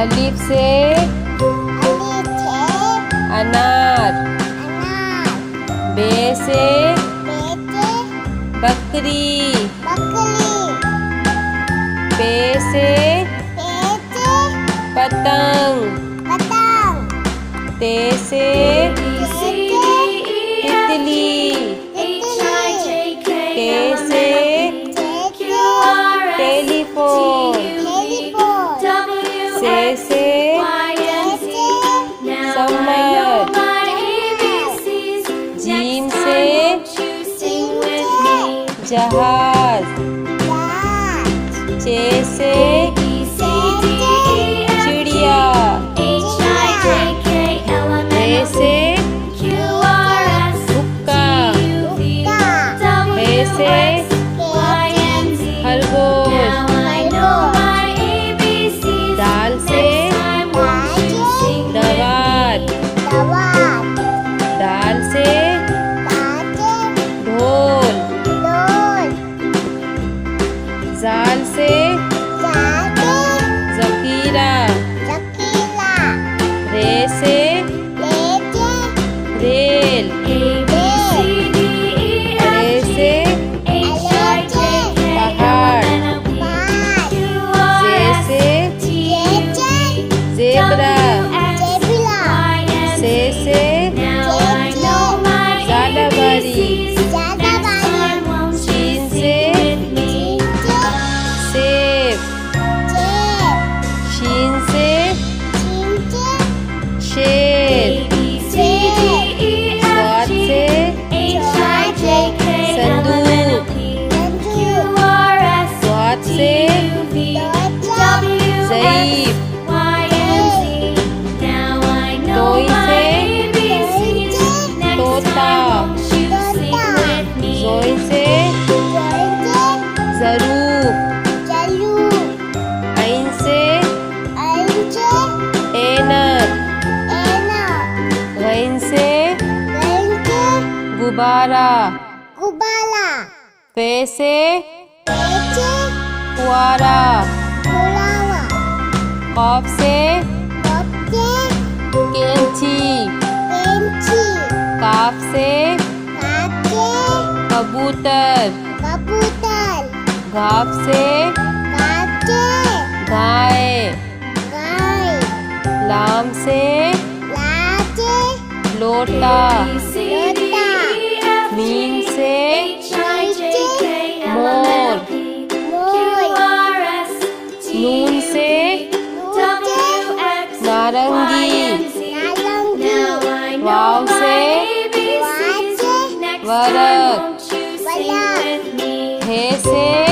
अलिफ से अनार। बे से बकरी। पे से पतंग। ते से तितली। टे से टेलीफोन। से समर। जीम से जहाज। चे से चिड़िया। रे से हुक्का। हे से खरगोश। दाल से दवात। दाल से ढोल। जाल से ज़खीरा। रे से रेल। रे से पहाड़। जे से ज़ेब्रा। से ज़ालाबारी। शीन से सेब। शीन से शेर। स्वाद से संदूक। स्वाद से ज़ईफ़। तोई से तोता। ज़ोई से ज़रूफ। ऐन से ऐनक। गैन से गुब्बारा। फे से फुआरा। क़ाफ से कैंची। काफ से कबूतर। घाफ से गाय। लाम से लोटा। मीम से मोर। नून से नारंगी। वाव से वरक। हे से